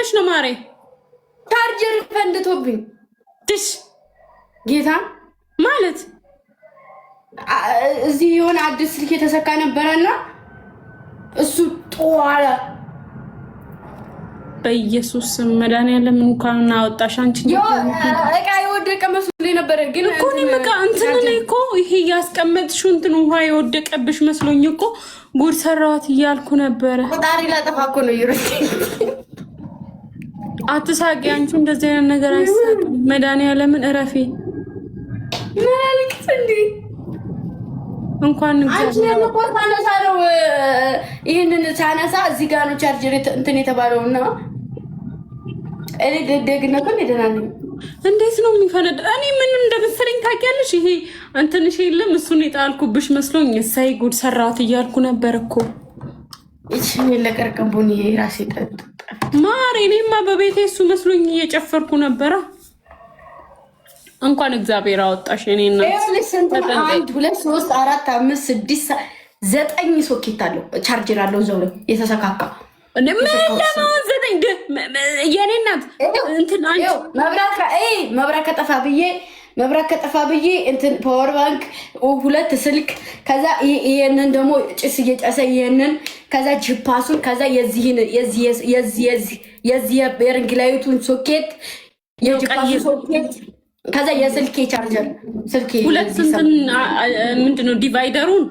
ሆነሽ ነው ማሬ? ቻርጀር ፈንድቶብኝ ትሽ ጌታ ማለት እዚህ የሆነ አዲስ ስልክ የተሰካ ነበረና እሱ ጧላ በኢየሱስ መድኃኒዓለም እንኳን አወጣሽ አንቺ። እቃ የወደቀ መስሎኝ ነበረ ግን እኮ እኔም እቃ እንትን እኔ እኮ ይሄ ያስቀመጥሽው እንትን ውሃ የወደቀብሽ መስሎኝ እኮ ጉድ ሰራዋት እያልኩ ነበረ። ቆጣሪ ላጠፋ እኮ ነው ይሩት። አትሳቂ አንቺ፣ እንደዚህ አይነት ነገር አይሳቅም። መድኃኒዓለምን እረፊ። ማልክስ እንዴ እንኳን አንቺ ነው ቆጣነሳ ነው። ይሄንን ሳነሳ እዚህ ጋር ነው ቻርጀር እንትን የተባለውና እኔ ደግነቱ እንደናን እንዴት ነው የሚፈነድ? እኔ ምን እንደመሰለኝ ታውቂያለሽ? ይሄ እንትንሽ የለም እሱን የጣልኩብሽ መስሎኝ ሳይ ጉድ ሰራዋት እያልኩ ነበር እኮ። እቺ ለቀርቀምቡን ይሄ ራሴ ጠጥ ማሬ፣ እኔማ በቤቴ እሱ መስሎኝ እየጨፈርኩ ነበረ። እንኳን እግዚአብሔር አወጣሽ። እኔና ስንት 1 2 3 4 5 6 9 ሶኬት አለው ቻርጀር አለው እዛው ላይ የተሰካካ ለማን ዘጠኝ የኔ እናት እንትን አንቺ መብራት ከጠፋ ብዬ እንትን ፓወር ባንክ 2 ስልክ ከዛ ይሄንን ደግሞ ጭስ እየጨሰ ይሄንን ከዛ ጂፓሱን ከዛ የዚህ የሪንግ ላይቱን ሶኬት የጂፓሱ ሶኬት ከዛ የስልኬ ቻርጀር ስልኬ ሁለት እንትን ምንድነው ዲቫይደሩን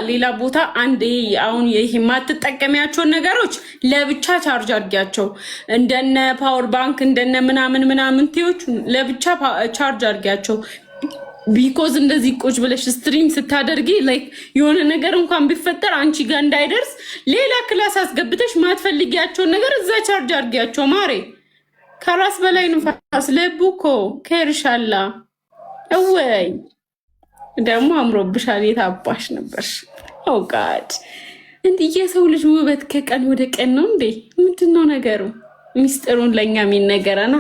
ሌላ ቦታ አንድ አሁን ይሄ ማትጠቀሚያቸውን ነገሮች ለብቻ ቻርጅ አድርጊያቸው። እንደነ ፓወር ባንክ እንደነ ምናምን ቴዎች ለብቻ ቻርጅ አድርጊያቸው። ቢኮዝ እንደዚህ ቁጭ ብለሽ ስትሪም ስታደርጊ ላይክ የሆነ ነገር እንኳን ቢፈጠር አንቺ ጋር እንዳይደርስ ሌላ ክላስ አስገብተሽ ማትፈልጊያቸውን ነገር እዛ ቻርጅ አድርጊያቸው ማሬ። ከራስ በላይ ንፋስ ለቡኮ ከርሻላ እወይ ደግሞ አምሮብሻል። የታባሽ ነበርሽ? ኦ ጋድ እንዴ! የሰው ልጅ ውበት ከቀን ወደ ቀን ነው እንዴ? ምንድነው ነገሩ? ሚስጥሩን ለኛ የሚነገረና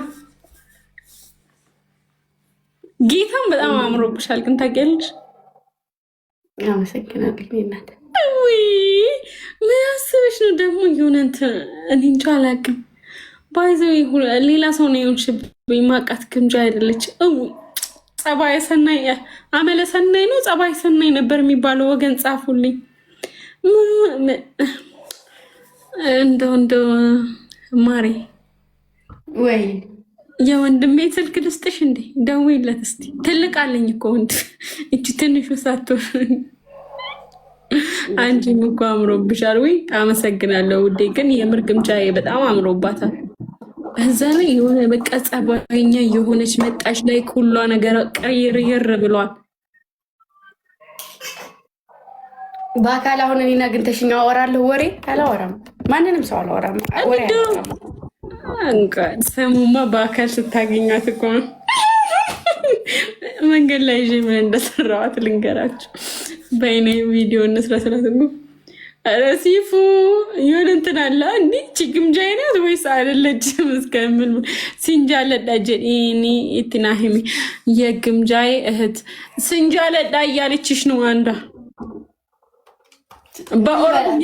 ጌታም በጣም አምሮብሻል። ግን ታውቂያለሽ? አመሰግናለሁ እናት። እውይ ምን አስበሽ ነው ደግሞ? የሆነ እንትን እኔ እንጃ አላውቅም። ባይዘው ሌላ ሰው ነው የሆንሽብኝ። ማቃት ግምጃ አይደለች። ጸባይ ሰናይ አመለ ሰናይ ነው ጸባይ ሰናይ ነበር የሚባለው። ወገን ጻፉልኝ። እንደው ማሬ ወይ የወንድሜ ስልክ ልስጥሽ እንዴ? ደውይለት እስቲ። ትልቅ አለኝ እኮ ወንድ። እቺ ትንሹ ሳትሆን አንቺም እኮ አምሮብሻል። ወይ አመሰግናለሁ ውዴ። ግን የምር ግምጃዬ በጣም አምሮባታል። በዛ ላይ የሆነ በቃ ጸባይኛ የሆነች መጣሽ ላይ ሁሏ ነገር ቀይር ብሏል። በአካል አሁን እኔን አግኝተሽኝ አወራለሁ። ወሬ አላወራም፣ ማንንም ሰው አላወራም። ወሬ ሰሙማ በአካል ስታገኛት እኮ መንገድ ላይ ይዤ ምን እንደሰራዋት ልንገራችሁ። በይኔ ቪዲዮ እንስራስላት እኮ ረሲፉ የሆነ እንትን አለ እንዲ ችግምጃ አይነት ወይስ አይደለችም? እስከምን ሲንጃለዳ ጀኒ ኢትናሂሚ የግምጃዬ እህት ሲንጃለዳ እያለችሽ ነው አንዷ። በኦሮምኛ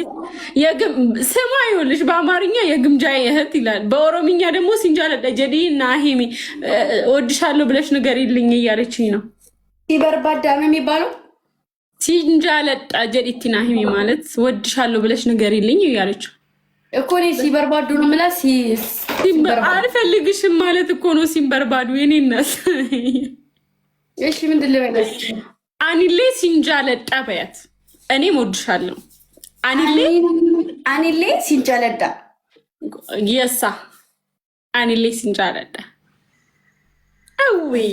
ስማ ይኸውልሽ፣ በአማርኛ የግምጃዬ እህት ይላል፣ በኦሮምኛ ደግሞ ሲንጃለዳ ጀኒ ናሂሚ ወድሻለሁ ብለሽ ንገሪልኝ እያለችኝ ነው። ሲበርባዳ ነው የሚባለው። ሲንጃለዳ ጀዲቲ ናሂሚ ማለት ወድሻለሁ ብለሽ ንገሪልኝ እያለችው እኮ ነው። ሲበርባዱ ነው ማለት አልፈልግሽም ማለት እኮ ነው። ሲንበርባዱ የኔናስ እሺ፣ ምንድን ልበለሽ? አኒሌ ሲንጃለዳ በያት። እኔም ወድሻለሁ። አኒሌ ሲንጃለዳ የሳ አኒሌ ሲንጃለዳ አውይ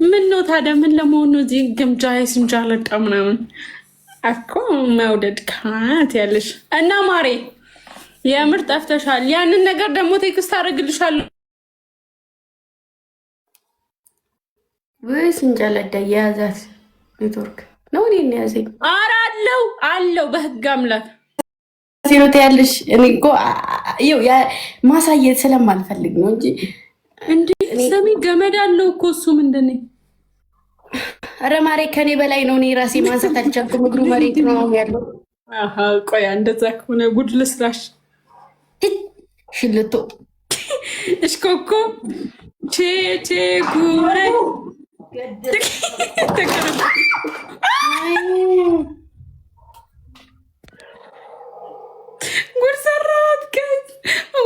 ምን ነው ታዲያ? ምን ለመሆኑ እዚህ ግምጃ ሲንጃለዳ ምናምን እኮ መውደድ ካት ያለሽ እና ማሬ የምር ጠፍተሻል። ያንን ነገር ደግሞ ቴክስት አደርግልሻለሁ። ወይ ሲንጃለዳ የያዛት ኔትወርክ ነው እኔ ያዘኝ። ኧረ አለው በህግ አምላክ ሲሮት ያለሽ እኔ እኮ ማሳየት ስለማልፈልግ ነው እንጂ እንዴ ሰሚ ገመድ አለው እኮ እሱ ምንድን ነው? ኧረ ማሬ ከኔ በላይ ነው። እኔ ራሴ ማንሳት አልቻልኩም። እግሩ መሬት ነው ያለው። አሃ ቆይ እንደዛ ከሆነ ጉድ ልስራሽ። ሽልቶ እሽኮኮ ቼ ቼ ጉሬ ጉድ ሰራሁት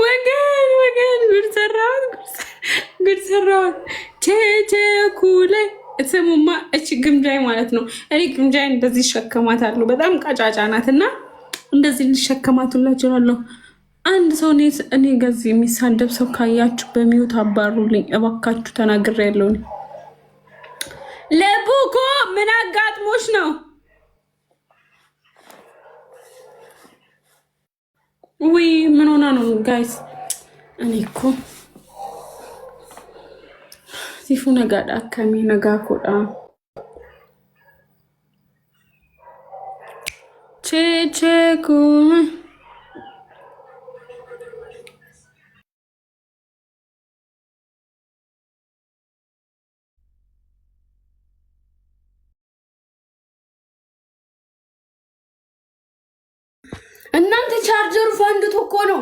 ወገን ወገን ጉድ ሰራሁት ጉድ ሰራሁት። ቼ ቼ ኩሌ ስሙማ እቺ ግምጃይ ማለት ነው። እኔ ግምጃይ እንደዚህ ይሸከማታለሁ። በጣም ቀጫጫ ናት እና እንደዚህ ልሸከማቱላ እችላለሁ። አንድ ሰው እኔ ገዚህ የሚሳደብ ሰው ካያችሁ በሚዩት አባሩልኝ እባካችሁ። ተናግሬያለሁ። ለቡኮ ምን አጋጥሞሽ ነው? ውይ ምን ሆና ነው ጋይስ? እኔ እኮ ሲፉ ነጋዳ ከሚ ነጋ ኮዳ ቼቼኩ እናንተ ቻርጀሩ ፈንድቶ እኮ ነው።